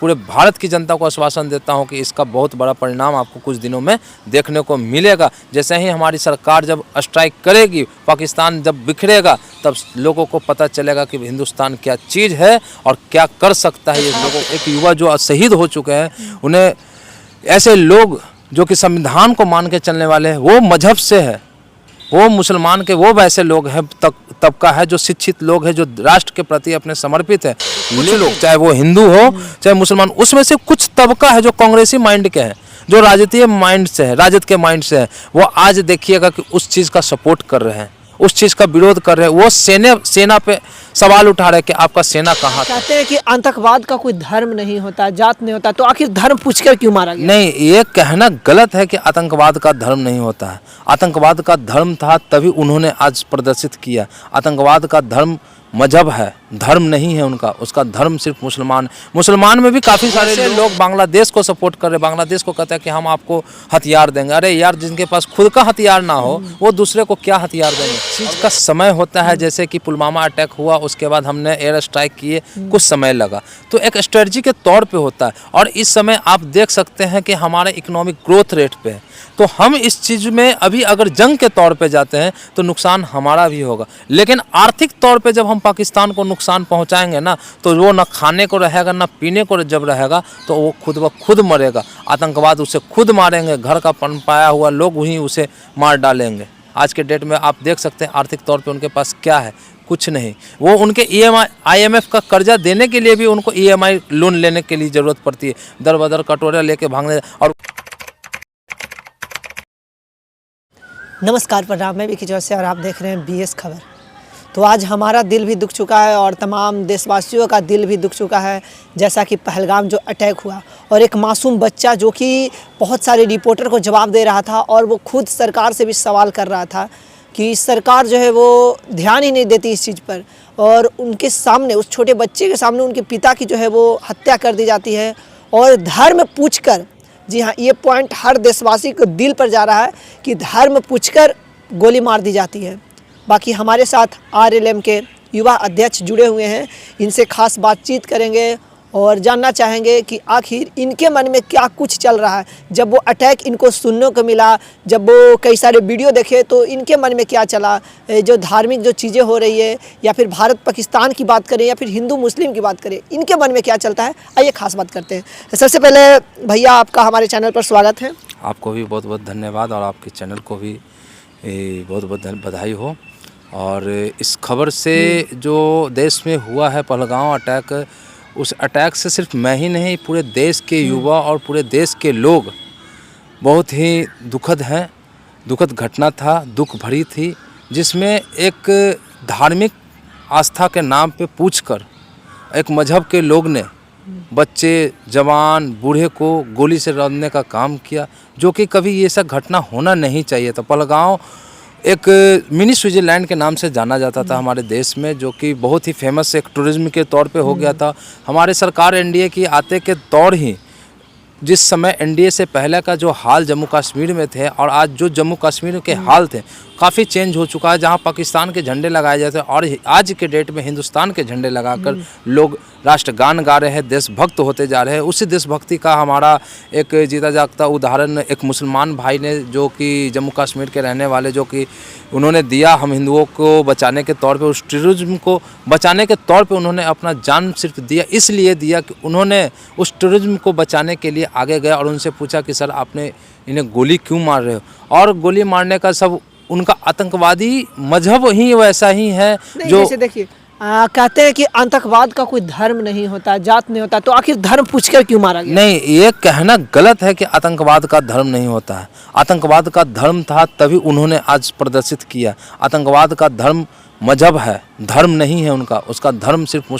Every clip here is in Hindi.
पूरे भारत की जनता को आश्वासन देता हूं कि इसका बहुत बड़ा परिणाम आपको कुछ दिनों में देखने को मिलेगा। जैसे ही हमारी सरकार जब स्ट्राइक करेगी, पाकिस्तान जब बिखरेगा, तब लोगों को पता चलेगा कि हिंदुस्तान क्या चीज़ है और क्या कर सकता है। ये लोगों, एक युवा जो शहीद हो चुके हैं, उन्हें ऐसे लोग जो कि संविधान को मान के चलने वाले हैं, वो मजहब से है, वो मुसलमान के वो वैसे लोग हैं, तबका है जो शिक्षित लोग हैं, जो राष्ट्र के प्रति अपने समर्पित है। कुछ लोग, चाहे वो हिंदू हो चाहे मुसलमान, उसमें से कुछ तबका है जो कांग्रेसी माइंड के हैं, जो राजनीतिक माइंड से है, राजद के माइंड से है, वो आज देखिएगा कि उस चीज़ का सपोर्ट कर रहे हैं, उस चीज़ का विरोध कर रहे हैं। वो सेना पे सवाल उठा रहे हैं कि आपका सेना कहाँ। कहते हैं कि आतंकवाद का कोई धर्म नहीं होता, जात नहीं होता, तो आखिर धर्म पूछकर क्यों मारा गया? नहीं, ये कहना गलत है कि आतंकवाद का धर्म नहीं होता है। आतंकवाद का धर्म था तभी उन्होंने आज प्रदर्शित किया। आतंकवाद का धर्म मजहब है, धर्म नहीं है उनका। उसका धर्म सिर्फ मुसलमान में भी काफ़ी सारे लोग बांग्लादेश को सपोर्ट कर रहे हैं। बांग्लादेश को कहते हैं कि हम आपको हथियार देंगे। अरे यार, जिनके पास खुद का हथियार ना हो वो दूसरे को क्या हथियार देंगे? चीज़ का समय होता है। जैसे कि पुलवामा अटैक हुआ, उसके बाद हमने एयर स्ट्राइक किए, कुछ समय लगा, तो एक स्ट्रेटजी के तौर पर होता है। और इस समय आप देख सकते हैं कि हमारे इकोनॉमिक ग्रोथ रेट पे है, तो हम इस चीज़ में अभी अगर जंग के तौर पे जाते हैं तो नुकसान हमारा भी होगा। लेकिन आर्थिक तौर पे जब हम पाकिस्तान को नुकसान पहुंचाएंगे ना, तो वो ना खाने को रहेगा ना पीने को जब रहेगा, तो वो खुद ब खुद मरेगा। आतंकवाद उसे खुद मारेंगे, घर का पनपाया हुआ लोग ही उसे मार डालेंगे। आज के डेट में आप देख सकते हैं आर्थिक तौर पे उनके पास क्या है, कुछ नहीं। वो उनके EMI IMF का कर्जा देने के लिए भी उनको EMI लोन लेने के लिए ज़रूरत पड़ती है, दर बदर कटोरे लेके भागने। और नमस्कार, प्रणाम, मैं विकी चौरसिया और आप देख रहे हैं BS खबर। तो आज हमारा दिल भी दुख चुका है और तमाम देशवासियों का दिल भी दुख चुका है, जैसा कि पहलगाम जो अटैक हुआ और एक मासूम बच्चा जो कि बहुत सारे रिपोर्टर को जवाब दे रहा था और वो खुद सरकार से भी सवाल कर रहा था कि सरकार जो है वो ध्यान ही नहीं देती इस चीज़ पर, और उनके सामने, उस छोटे बच्चे के सामने उनके पिता की जो है वो हत्या कर दी जाती है। और धर्म पूछकर, जी हाँ, ये पॉइंट हर देशवासी को दिल पर जा रहा है कि धर्म पूछकर गोली मार दी जाती है। बाकी हमारे साथ RLM के युवा अध्यक्ष जुड़े हुए हैं, इनसे खास बातचीत करेंगे और जानना चाहेंगे कि आखिर इनके मन में क्या कुछ चल रहा है। जब वो अटैक इनको सुनने को मिला, जब वो कई सारे वीडियो देखे, तो इनके मन में क्या चला, जो धार्मिक जो चीज़ें हो रही है, या फिर भारत पाकिस्तान की बात करें या फिर हिंदू मुस्लिम की बात करें, इनके मन में क्या चलता है, आइए खास बात करते हैं। सबसे पहले भैया, आपका हमारे चैनल पर स्वागत है। आपको भी बहुत बहुत धन्यवाद और आपके चैनल को भी बहुत बहुत बधाई हो। और इस खबर से जो देश में हुआ है पहलगाम अटैक, उस अटैक से सिर्फ मैं ही नहीं, पूरे देश के युवा और पूरे देश के लोग बहुत ही दुखद हैं। दुखद घटना था, दुख भरी थी, जिसमें एक धार्मिक आस्था के नाम पे पूछकर एक मजहब के लोग ने बच्चे, जवान, बूढ़े को गोली से रौंदने का काम किया, जो कि कभी ये सब घटना होना नहीं चाहिए था। पहलगाम एक मिनी स्विट्ज़रलैंड के नाम से जाना जाता था हमारे देश में, जो कि बहुत ही फेमस एक टूरिज्म के तौर पे हो गया था। हमारे सरकार NDA की आते के दौर ही, जिस समय NDA से पहले का जो हाल जम्मू कश्मीर में थे और आज जो जम्मू कश्मीर के हाल थे, काफ़ी चेंज हो चुका है। जहां पाकिस्तान के झंडे लगाए जाते हैं और आज के डेट में हिंदुस्तान के झंडे लगाकर लोग राष्ट्रगान गा रहे हैं, देशभक्त होते जा रहे हैं। उसी देशभक्ति का हमारा एक जीता जागता उदाहरण एक मुसलमान भाई ने, जो कि जम्मू कश्मीर के रहने वाले, जो कि उन्होंने दिया हम हिंदुओं को बचाने के तौर पे, उस टेररिज्म को बचाने के तौर पे उन्होंने अपना जान सिर्फ दिया, इसलिए दिया कि उन्होंने उस टेररिज्म को बचाने के लिए आगे गया और उनसे पूछा कि सर, आपने इन्हें गोली क्यों मार रहे हो? और गोली मारने का सब उनका आतंकवादी मजहब ही वैसा ही है। जो जैसे देखिए, कहते हैं कि आतंकवाद का कोई धर्म नहीं होता, जात नहीं होता, तो आखिर धर्म पूछकर क्यों मारा गया? नहीं, ये कहना गलत है कि आतंकवाद का धर्म नहीं होता है। आतंकवाद का धर्म था तभी उन्होंने आज प्रदर्शित किया। आतंकवाद का धर्म मजहब है, धर्म नहीं है उनका। उसका धर्म सिर्फ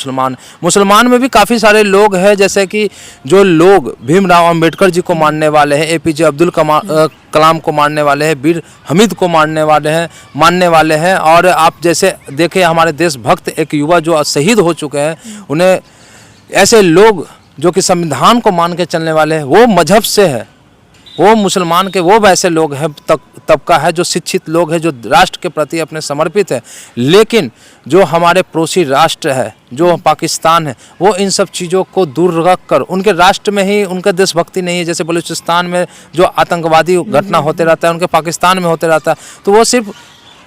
मुसलमान में भी काफ़ी सारे लोग हैं, जैसे कि जो लोग भीमराव अंबेडकर जी को मानने वाले हैं, APJ अब्दुल कलाम को मानने वाले हैं, बीर हमीद को मानने वाले हैं। और आप जैसे देखें, हमारे देशभक्त एक युवा जो शहीद हो चुके हैं, उन्हें ऐसे लोग जो कि संविधान को मान के चलने वाले हैं, वो मजहब से है, वो मुसलमान के वो वैसे लोग हैं, तबका है, जो शिक्षित लोग हैं, जो राष्ट्र के प्रति अपने समर्पित है। लेकिन जो हमारे पड़ोसी राष्ट्र है, जो पाकिस्तान है, वो इन सब चीज़ों को दूर रख कर, उनके राष्ट्र में ही उनका देशभक्ति नहीं है। जैसे बलूचिस्तान में जो आतंकवादी घटना होते रहता है, उनके पाकिस्तान में होते रहता है, तो वो सिर्फ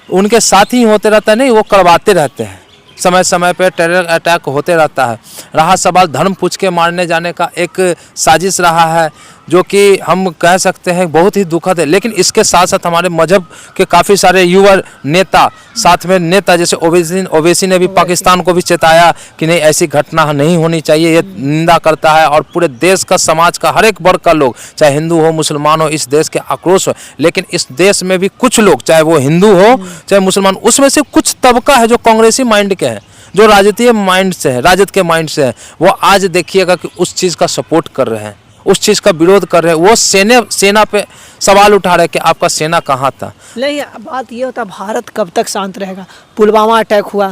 उनके साथ ही होते रहता है, नहीं, वो करवाते रहते हैं। समय समय पे टेरर अटैक होते रहता है। रहा सवाल धर्म पूछ के मारने जाने का, एक साजिश रहा है जो कि हम कह सकते हैं बहुत ही दुखद है। लेकिन इसके साथ साथ हमारे मजहब के काफ़ी सारे युवा नेता, साथ में नेता जैसे ओवैसी ने भी पाकिस्तान को भी चेताया कि नहीं, ऐसी घटना नहीं होनी चाहिए, ये निंदा करता है। और पूरे देश का, समाज का हर एक वर्ग का लोग, चाहे हिंदू हो मुसलमान हो, इस देश के आक्रोश हो। लेकिन इस देश में भी कुछ लोग, चाहे वो हिंदू हो चाहे मुसलमान, उसमें से कुछ तबका है जो कांग्रेसी माइंड के हैं, जो राजनीतिक माइंड से है, राजद के माइंड से है। वो आज देखिएगा कि उस चीज़ का सपोर्ट कर रहे हैं, उस चीज़ का विरोध कर रहे हैं। वो सेना पे सवाल उठा रहे हैं कि आपका सेना कहाँ था। नहीं, बात ये होता, भारत कब तक शांत रहेगा? पुलवामा अटैक हुआ,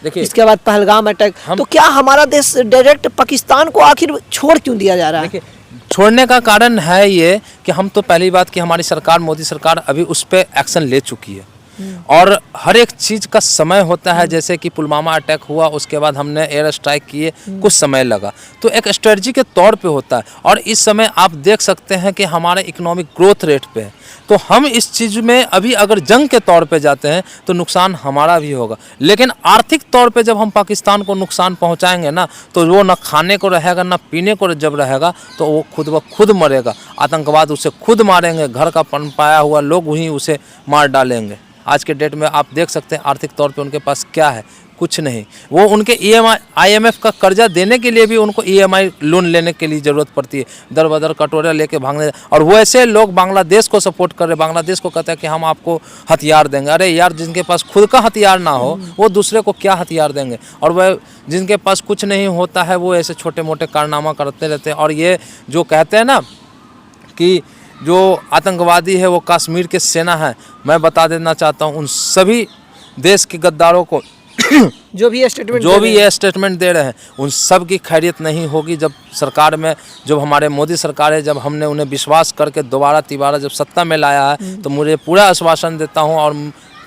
देखिए इसके बाद पहलगाम अटैक, तो क्या हमारा देश डायरेक्ट पाकिस्तान को आखिर छोड़ क्यों दिया जा रहा है? देखिए, छोड़ने का कारण है ये कि हम तो पहली बात कि हमारी सरकार, मोदी सरकार अभी उस पर एक्शन ले चुकी है। और हर एक चीज़ का समय होता है। जैसे कि पुलवामा अटैक हुआ, उसके बाद हमने एयर स्ट्राइक किए, कुछ समय लगा, तो एक स्ट्रेटजी के तौर पे होता है। और इस समय आप देख सकते हैं कि हमारे इकोनॉमिक ग्रोथ रेट पे है, तो हम इस चीज़ में अभी अगर जंग के तौर पे जाते हैं तो नुकसान हमारा भी होगा। लेकिन आर्थिक तौर पे जब हम पाकिस्तान को नुकसान पहुंचाएंगे ना, तो वो ना खाने को रहेगा ना पीने को जब रहेगा, तो वो खुद ब खुद मरेगा। आतंकवाद उसे खुद मारेंगे, घर का पनपाया हुआ लोग ही उसे मार डालेंगे। आज के डेट में आप देख सकते हैं आर्थिक तौर पे उनके पास क्या है, कुछ नहीं। वो उनके IMF का कर्जा देने के लिए भी उनको EMI लोन लेने के लिए ज़रूरत पड़ती है, दर बदर कटोरे लेके भागने। और वैसे लोग बांग्लादेश को सपोर्ट कर रहे, बांग्लादेश को कहते हैं कि हम आपको हथियार देंगे। अरे यार, जिनके पास खुद का हथियार ना हो वो दूसरे को क्या हथियार देंगे? और वह जिनके पास कुछ नहीं होता है वो ऐसे छोटे मोटे कारनामा करते रहते हैं। और ये जो कहते हैं ना कि जो आतंकवादी है वो कश्मीर के सेना है, मैं बता देना चाहता हूँ उन सभी देश के गद्दारों को जो भी ये स्टेटमेंट दे रहे हैं, उन सब की खैरियत नहीं होगी। जब सरकार में, जब हमारे मोदी सरकार है, जब हमने उन्हें विश्वास करके दोबारा तिबारा जब सत्ता में लाया है, तो मुझे पूरा आश्वासन देता हूँ और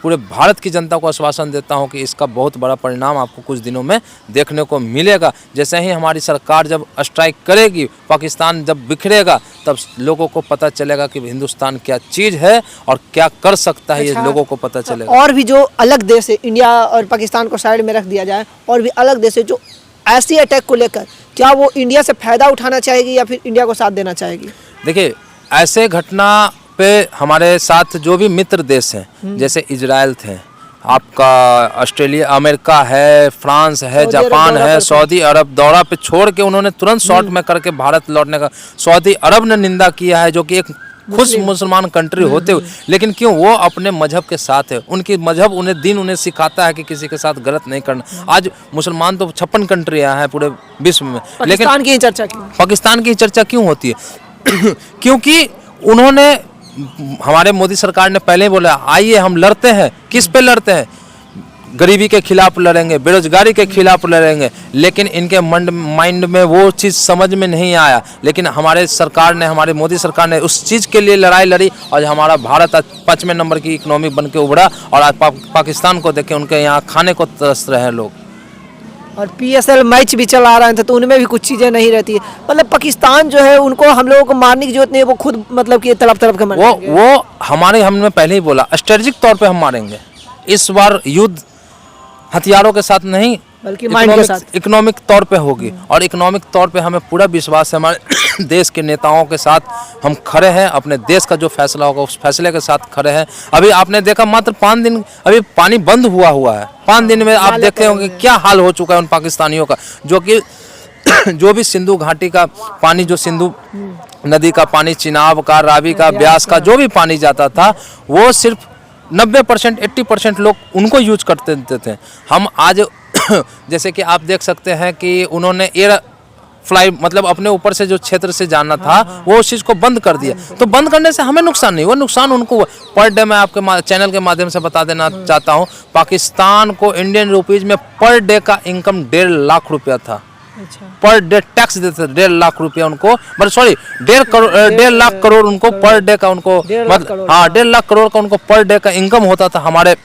पूरे भारत की जनता को आश्वासन देता हूं कि इसका बहुत बड़ा परिणाम आपको कुछ दिनों में देखने को मिलेगा। जैसे ही हमारी सरकार जब स्ट्राइक करेगी, पाकिस्तान जब बिखरेगा, तब लोगों को पता चलेगा कि हिंदुस्तान क्या चीज़ है और क्या कर सकता है। ये लोगों को पता चलेगा। और भी जो अलग देश है, इंडिया और पाकिस्तान को साइड में रख दिया जाए, और भी अलग देश है जो ऐसी अटैक को लेकर, क्या वो इंडिया से फ़ायदा उठाना चाहेगी या फिर इंडिया को साथ देना चाहेगी? देखिए, ऐसे घटना पे हमारे साथ जो भी मित्र देश हैं, जैसे इजराइल थे, आपका ऑस्ट्रेलिया, अमेरिका है, फ्रांस है, जापान है, सऊदी अरब दौरा पे छोड़ के उन्होंने तुरंत शॉर्ट में करके भारत लौटने का सऊदी अरब ने निंदा किया है, जो कि एक खुश मुसलमान कंट्री होते हुए। लेकिन क्यों? वो अपने मजहब के साथ है, उनकी मजहब उन्हें दीन उन्हें सिखाता है कि किसी के साथ गलत नहीं करना। आज मुसलमान तो 56 कंट्रियाँ हैं पूरे विश्व में, लेकिन पाकिस्तान की चर्चा क्यों होती है? क्योंकि उन्होंने, हमारे मोदी सरकार ने पहले ही बोला, आइए हम लड़ते हैं। किस पे लड़ते हैं? गरीबी के खिलाफ लड़ेंगे, बेरोजगारी के खिलाफ लड़ेंगे। लेकिन इनके माइंड में वो चीज़ समझ में नहीं आया। लेकिन हमारे सरकार ने, हमारे मोदी सरकार ने उस चीज़ के लिए लड़ाई लड़ी, और हमारा भारत आज 5वें नंबर की इकोनॉमी बन के उभरा। और आज पाकिस्तान को देखें, उनके यहाँ खाने को तरस रहे हैं लोग। और PSL मैच भी चला रहे थे, तो उनमें भी कुछ चीज़ें नहीं रहती है। मतलब पाकिस्तान जो है, उनको हम लोगों को मारने की जरूरत नहीं है, वो खुद मतलब कि तड़प के मारेंगे। वो हमने पहले ही बोला, स्ट्रेटेजिक तौर पे हम मारेंगे। इस बार युद्ध हथियारों के साथ नहीं, बल्कि माइंड के साथ, इकोनॉमिक तौर पे होगी। और इकोनॉमिक तौर पे हमें पूरा विश्वास है, हमारे देश के नेताओं के साथ हम खड़े हैं। अपने देश का जो फैसला होगा उस फैसले के साथ खड़े हैं। अभी आपने देखा, मात्र 5 दिन अभी पानी बंद हुआ है। 5 दिन में आप देखे होंगे क्या हाल हो चुका है उन पाकिस्तानियों का, जो कि जो भी सिंधु घाटी का पानी, जो सिंधु नदी का पानी, चिनाब का, रावी का, ब्यास का जो भी पानी जाता था, वो सिर्फ 90%, 80% लोग उनको यूज करते थे। हम आज जैसे कि आप देख सकते हैं कि उन्होंने एयर फ्लाई, मतलब अपने ऊपर से जो क्षेत्र से जाना था, वो उस चीज़ को बंद कर दिया। तो बंद करने से हमें नुकसान नहीं हुआ, नुकसान उनको हुआ। पर डे मैं आपके चैनल के माध्यम से बता देना चाहता हूँ, पाकिस्तान को इंडियन रुपीज़ में पर डे का इनकम 1.5 लाख रुपया था। अच्छा। पर डे टैक्स देते थे, 1.5 लाख रुपया उनको, मतलब सॉरी 1.5 लाख करोड़ उनको पर डे का उनको, 1.5 लाख मतलब करोड़, हाँ 1.5 लाख करोड़ का उनको पर डे का इनकम होता था हमारे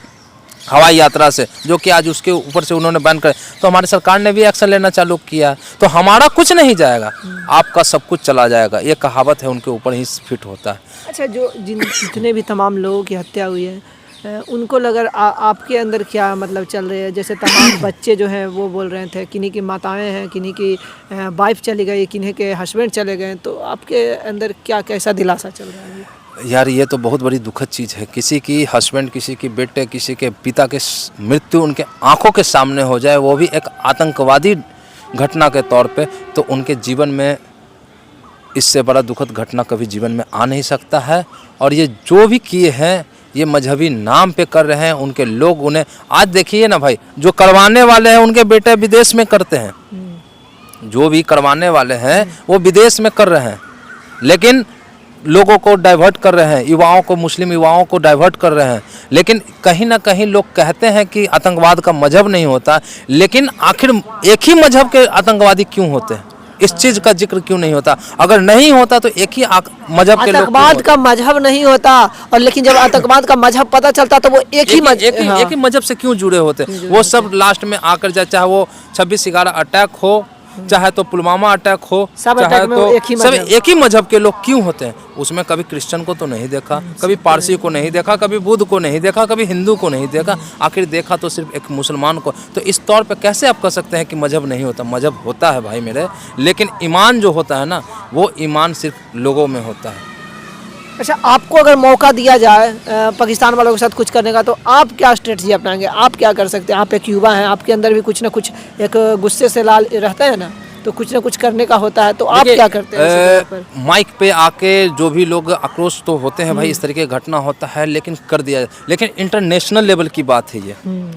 हवाई यात्रा से, जो कि आज उसके ऊपर से उन्होंने बैन कर, तो हमारी सरकार ने भी एक्शन लेना चालू किया। तो हमारा कुछ नहीं जाएगा, आपका सब कुछ चला जाएगा, ये कहावत है, उनके ऊपर ही फिट होता है। अच्छा, जो जितने भी तमाम लोगों की हत्या हुई है, उनको अगर आपके अंदर क्या मतलब चल रही है? जैसे तमाम बच्चे जो हैं वो बोल रहे थे, किन्हीं की माताएं हैं, किन्हीं की वाइफ चली गई, किन्हीं के हस्बैंड चले गए, तो आपके अंदर क्या कैसा दिलासा चल रहा है? यार ये तो बहुत बड़ी दुखद चीज़ है, किसी की हस्बैंड, किसी की बेटे, किसी के पिता के मृत्यु उनके आंखों के सामने हो जाए, वो भी एक आतंकवादी घटना के तौर पे, तो उनके जीवन में इससे बड़ा दुखद घटना कभी जीवन में आ नहीं सकता है। और ये जो भी किए हैं ये मजहबी नाम पे कर रहे हैं, उनके लोग उन्हें, आज देखिए ना भाई, जो करवाने वाले हैं उनके बेटे विदेश में करते हैं, जो भी करवाने वाले हैं वो विदेश में कर रहे हैं, लेकिन लोगों को डाइवर्ट कर रहे हैं, युवाओं को, मुस्लिम युवाओं को डाइवर्ट कर रहे हैं। लेकिन कहीं ना कहीं लोग कहते हैं कि आतंकवाद का मजहब नहीं होता, लेकिन आखिर एक ही मजहब के आतंकवादी क्यों होते हैं? इस चीज़ का जिक्र क्यों नहीं होता? अगर नहीं होता तो एक ही मजहब के लोग, आतंकवाद का मजहब नहीं होता, और लेकिन जब आतंकवाद का मजहब पता चलता तो वो एक ही मजहब से क्यों जुड़े होते? वो सब लास्ट में आकर जाए, चाहे वो 26/11 अटैक हो, चाहे तो पुलवामा अटैक हो, चाहे तो सब एक ही मजहब के लोग क्यों होते हैं? उसमें कभी क्रिश्चियन को तो नहीं देखा, कभी पारसी को नहीं देखा, कभी बुद्ध को नहीं देखा, कभी हिंदू को नहीं देखा, आखिर देखा तो सिर्फ एक मुसलमान को। तो इस तौर पे कैसे आप कह सकते हैं कि मजहब नहीं होता? मजहब होता है भाई मेरे, लेकिन ईमान जो होता है ना, वो ईमान सिर्फ लोगों में होता है। अच्छा, आपको अगर मौका दिया जाए पाकिस्तान वालों के साथ कुछ करने का, तो आप क्या स्ट्रेटजी अपनाएंगे? आप क्या कर सकते हैं? आप एक युवा हैं, आपके अंदर भी कुछ ना कुछ एक गुस्से से लाल रहता है ना, तो कुछ ना कुछ करने का होता है, तो आप क्या करते हैं? माइक पे आके जो भी लोग आक्रोश तो होते हैं भाई, इस तरीके की घटना होता है, लेकिन कर दिया जाए। लेकिन इंटरनेशनल लेवल की बात है ये,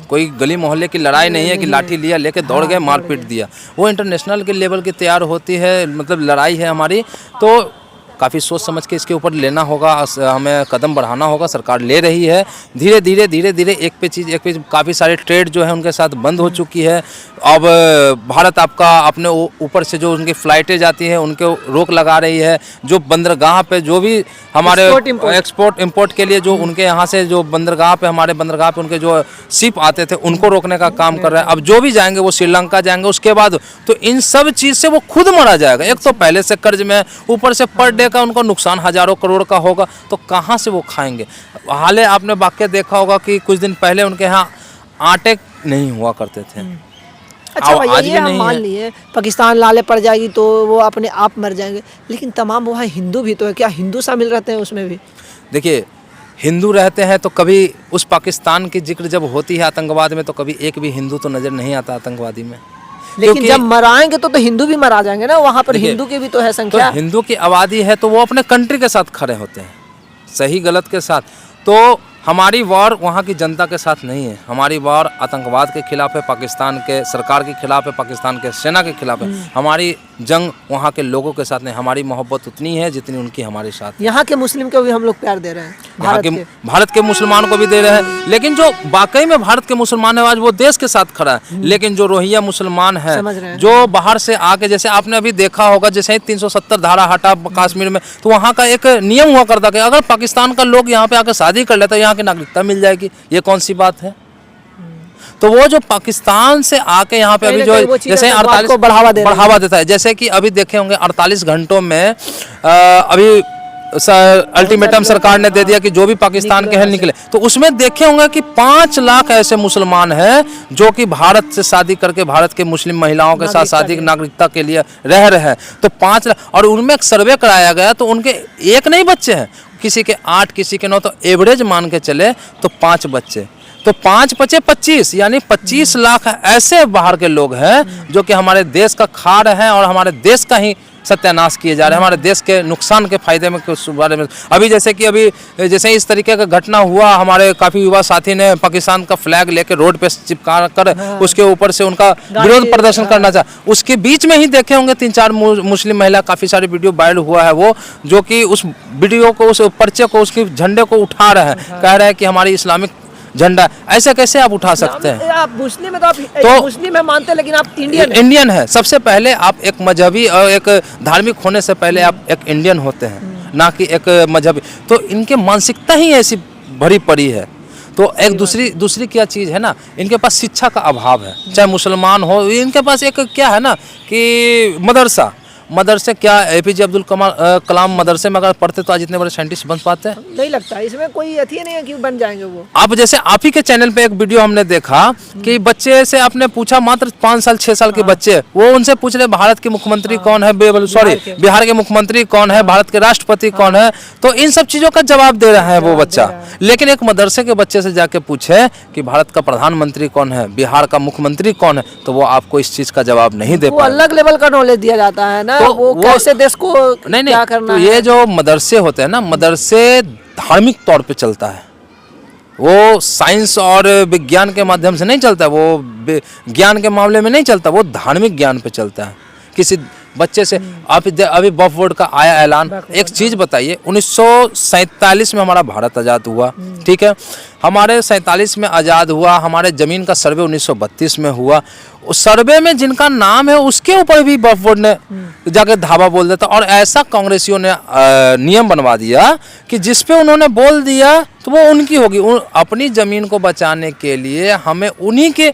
कोई गली मोहल्ले की लड़ाई नहीं है कि लाठी लिया लेके दौड़ गए मारपीट दिया, वो इंटरनेशनल के लेवल की तैयार होती है, मतलब लड़ाई है हमारी, तो काफ़ी सोच समझ के इसके ऊपर लेना होगा, हमें कदम बढ़ाना होगा। सरकार ले रही है धीरे धीरे एक पे काफ़ी सारे ट्रेड जो है उनके साथ बंद हो चुकी है। अब भारत आपका अपने ऊपर से जो उनकी फ़्लाइटें जाती हैं उनके रोक लगा रही है, जो बंदरगाह पे जो भी हमारे एक्सपोर्ट इंपोर्ट के लिए जो उनके यहाँ से जो बंदरगाह पे, हमारे बंदरगाह पे उनके जो शिप आते थे उनको रोकने का काम कर रहे हैं। अब जो भी जाएंगे वो श्रीलंका जाएंगे, उसके बाद तो इन सब चीज़ से वो खुद मरा जाएगा। एक तो पहले से कर्ज में, ऊपर से पर डे का उनको नुकसान हजारों करोड़ का होगा, तो कहाँ से वो खाएंगे? हाले आपने वाकई देखा होगा कि कुछ दिन पहले उनके यहाँ आटे नहीं हुआ करते थे। अच्छा भैया, ये हम मान लिए पाकिस्तान लाले पड़ जाएगी तो वो अपने आप मर जाएंगे, लेकिन तमाम वहाँ हिंदू भी तो है, क्या हिंदू शामिल रहते हैं उसमें भी? देखिए, हिंदू रहते हैं तो कभी उस पाकिस्तान की जिक्र जब होती है आतंकवाद में, तो कभी एक भी हिंदू तो नज़र नहीं आता आतंकवादी में। लेकिन जब मराएंगे तो हिंदू भी मरा जाएंगे ना, वहाँ पर हिंदू की भी तो है संख्या। तो हिंदू की आबादी है तो वो अपने कंट्री के साथ खड़े होते हैं, सही गलत के साथ। तो हमारी वॉर वहाँ की जनता के साथ नहीं है, हमारी वॉर आतंकवाद के खिलाफ है, पाकिस्तान के सरकार के खिलाफ है, पाकिस्तान के सेना के खिलाफ है। हमारी जंग वहाँ के लोगों के साथ नहीं, हमारी मोहब्बत उतनी है जितनी उनकी हमारे साथ। यहाँ के मुस्लिम को भी हम लोग प्यार दे रहे हैं, भारत के मुसलमान को भी दे रहे हैं, लेकिन जो वाकई में भारत के मुसलमान है आज वो देश के साथ खड़ा है। लेकिन जो रोहिंग्या मुसलमान है, जो बाहर से आके, जैसे आपने अभी देखा होगा, जैसे 370 धारा हटा कश्मीर में, तो वहाँ का एक नियम हुआ करता कि अगर पाकिस्तान का लोग यहाँ पे आकर शादी कर लेता है, यहाँ की नागरिकता मिल जाएगी। ये कौन सी बात है? तो वो जो पाकिस्तान से आके यहाँ पे अभी जो जैसे 48 को बढ़ावा देता है, जैसे कि अभी देखे होंगे 48 घंटों में अभी अल्टीमेटम सरकार ने दे दिया कि जो भी पाकिस्तान के हैं निकले, तो उसमें देखे होंगे कि 5 लाख ऐसे मुसलमान हैं जो कि भारत से शादी करके भारत के मुस्लिम महिलाओं के साथ शादी नागरिकता के लिए रह रहे हैं। तो 5 लाख, और उनमें एक सर्वे कराया गया तो उनके एक नहीं बच्चे हैं, किसी के 8, किसी के 9, तो एवरेज मान के चले तो 5 बच्चे, तो 5 बचे 25, यानी 25 लाख ऐसे बाहर के लोग हैं जो कि हमारे देश का खा रहे हैं और हमारे देश का ही सत्यानाश किए जा रहे हैं, हमारे देश के नुकसान के फायदे में के बारे में। अभी जैसे इस तरीके का घटना हुआ, हमारे काफ़ी युवा साथी ने पाकिस्तान का फ्लैग लेके रोड पे चिपका कर उसके ऊपर से उनका विरोध प्रदर्शन करना चाहा, उसके बीच में ही देखे होंगे 3-4 मुस्लिम महिला, काफ़ी सारी वीडियो वायरल हुआ है वो, जो कि उस वीडियो को, उस पर्चे को, उसके झंडे को उठा रहे हैं, कह रहे हैं कि हमारी इस्लामिक झंडा, ऐसे कैसे आप उठा सकते हैं? आप मुस्लिम है तो आप तो- मुस्लिम है मानते हैं, लेकिन आप इंडियन इंडियन है। सबसे पहले आप एक मजहबी और एक धार्मिक होने से पहले आप एक इंडियन होते हैं, ना कि एक मजहबी। तो इनके मानसिकता ही ऐसी भरी पड़ी है। तो एक दूसरी क्या चीज़ है ना, इनके पास शिक्षा का अभाव है। चाहे मुसलमान हो, इनके पास एक क्या है ना कि मदरसे क्या APJ अब्दुल कलाम मदरसे में अगर पढ़ते तो आज इतने बड़े साइंटिस्ट बन पाते हैं? नहीं लगता, इसमें कोई अथी नहीं है कि बन जाएंगे वो। आप जैसे आप ही के चैनल पे एक वीडियो हमने देखा कि बच्चे से आपने पूछा, मात्र 5 साल 6 साल के बच्चे, वो उनसे पूछ रहे भारत के मुख्यमंत्री कौन है, बिहार के मुख्यमंत्री कौन है, भारत के राष्ट्रपति कौन है। तो इन सब चीजों का जवाब दे रहा है वो बच्चा। लेकिन एक मदरसे के बच्चे से जाके पूछे कि भारत का प्रधानमंत्री कौन है, बिहार का मुख्यमंत्री कौन है, तो वो आपको इस चीज का जवाब नहीं दे वो पाए। अलग लेवल का नॉलेज दिया जाता है ना, तो वो कैसे देश को नहीं क्या करना तो है। ये जो मदरसे होते हैं ना, मदरसे धार्मिक तौर पे चलता है। वो साइंस और विज्ञान के माध्यम से नहीं चलता, वो ज्ञान के मामले में नहीं चलता, वो धार्मिक ज्ञान पे चलता है। किसी बच्चे से आप अभी वक्फ बोर्ड का आया ऐलान, एक चीज बताइए, 1947 में हमारा भारत आज़ाद हुआ, ठीक है, हमारे 47 में आज़ाद हुआ, हमारे ज़मीन का सर्वे 1932 में हुआ। उस सर्वे में जिनका नाम है उसके ऊपर भी वक्फ बोर्ड ने जाकर धावा बोल देता, और ऐसा कांग्रेसियों ने नियम बनवा दिया कि जिस पे उन्होंने बोल दिया तो वो उनकी होगी। अपनी ज़मीन को बचाने के लिए हमें उन्हीं के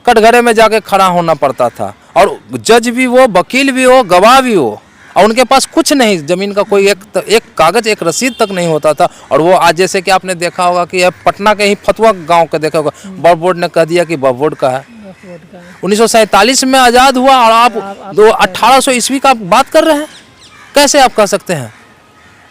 कटघरे में जाके खड़ा होना पड़ता था, और जज भी हो, वकील भी हो, गवाह भी हो, और उनके पास कुछ नहीं, ज़मीन का कोई एक कागज़, एक रसीद तक नहीं होता था। और वो आज जैसे कि आपने देखा होगा कि पटना के ही फतुहा गांव का देखा होगा, वक्फ बोर्ड ने कह दिया कि वक्फ बोर्ड का है। 1947 में आज़ाद हुआ और आप 1800 ईस्वी का बात कर रहे हैं, कैसे आप कह सकते हैं?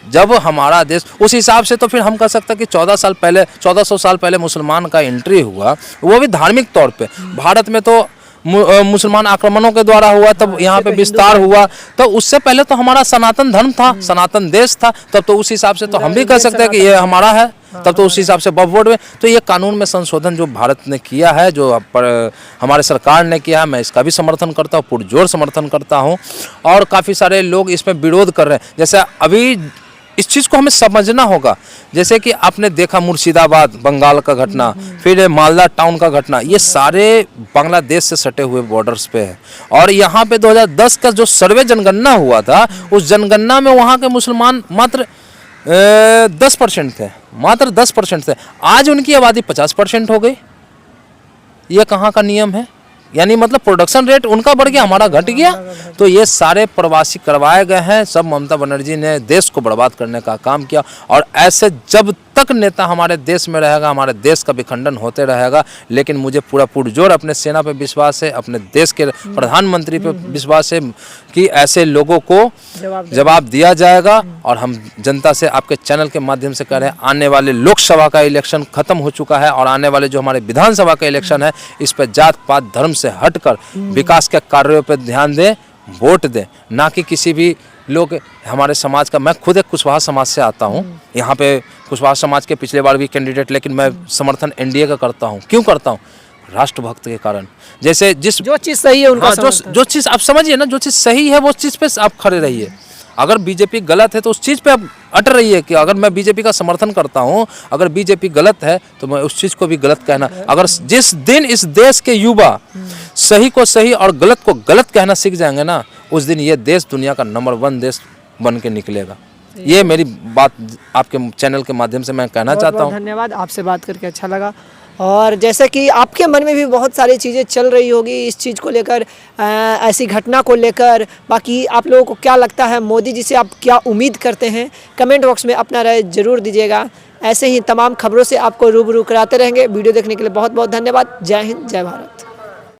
जब हमारा देश उस हिसाब से, तो फिर हम कह सकते हैं कि 1400 साल पहले मुसलमान का एंट्री हुआ, वो भी धार्मिक तौर पे। भारत में तो मुसलमान आक्रमणों के द्वारा हुआ, तब यहाँ पे विस्तार हुआ। तो उससे पहले तो हमारा सनातन धर्म था, सनातन देश था, तब तो उस हिसाब से तो हम भी कह सकते हैं कि ये हमारा है। तब तो उस हिसाब से वक्फ बोर्ड में तो ये कानून में संशोधन जो भारत ने किया है, जो हमारे सरकार ने किया है, मैं इसका भी समर्थन करता हूँ, पुरजोर समर्थन करता हूँ। और काफ़ी सारे लोग इसमें विरोध कर रहे हैं। जैसे अभी इस चीज़ को हमें समझना होगा, जैसे कि आपने देखा मुर्शिदाबाद बंगाल का घटना, फिर मालदा टाउन का घटना, ये सारे बांग्लादेश से सटे हुए बॉर्डर्स पे है। और यहाँ पे 2010 का जो सर्वे जनगणना हुआ था, उस जनगणना में वहाँ के मुसलमान मात्र 10% थे, मात्र 10% थे। आज उनकी आबादी 50% हो गई। ये कहाँ का नियम है? यानी मतलब प्रोडक्शन रेट उनका बढ़ गया, हमारा घट गया। तो ये सारे प्रवासी करवाए गए हैं, सब ममता बनर्जी ने देश को बर्बाद करने का काम किया। और ऐसे जब तक नेता हमारे देश में रहेगा, हमारे देश का विखंडन होते रहेगा। लेकिन मुझे पूरा पुरजोर अपने सेना पे विश्वास है, अपने देश के प्रधानमंत्री पे विश्वास है कि ऐसे लोगों को जवाब दिया जाएगा। और हम जनता से आपके चैनल के माध्यम से कह रहे हैं, आने वाले लोकसभा का इलेक्शन खत्म हो चुका है, और आने वाले जो हमारे विधानसभा का इलेक्शन है, इस पर जात पात धर्म से हटकर विकास के कार्यों पर ध्यान दें, वोट दें, ना कि किसी भी लोग हमारे समाज का। मैं खुद एक कुशवाहा समाज से आता हूँ, यहाँ पे कुशवाहा समाज के पिछले बार भी कैंडिडेट, लेकिन मैं समर्थन NDA का करता हूँ। क्यों करता हूँ? राष्ट्रभक्त के कारण। जैसे जो चीज़ सही है उनका, जो चीज़ आप समझिए ना, जो चीज़ सही है वो चीज़ पे आप खड़े रहिए। अगर बीजेपी गलत है तो उस चीज़ पे आप अटल रहिए कि अगर मैं बीजेपी का समर्थन करता हूँ, अगर बीजेपी गलत है तो मैं उस चीज़ को भी गलत कहना। अगर जिस दिन इस देश के युवा सही को सही और गलत को गलत कहना सीख जाएंगे ना, उस दिन ये देश दुनिया का नंबर 1 देश बन के निकलेगा। ये मेरी बात आपके चैनल के माध्यम से मैं कहना चाहता हूँ। धन्यवाद, आपसे बात करके अच्छा लगा। और जैसे कि आपके मन में भी बहुत सारी चीज़ें चल रही होगी इस चीज़ को लेकर, ऐसी घटना को लेकर। बाकी आप लोगों को क्या लगता है, मोदी जी से आप क्या उम्मीद करते हैं, कमेंट बॉक्स में अपना राय जरूर दीजिएगा। ऐसे ही तमाम खबरों से आपको रूबरू कराते रहेंगे। वीडियो देखने के लिए बहुत बहुत धन्यवाद। जय हिंद, जय भारत।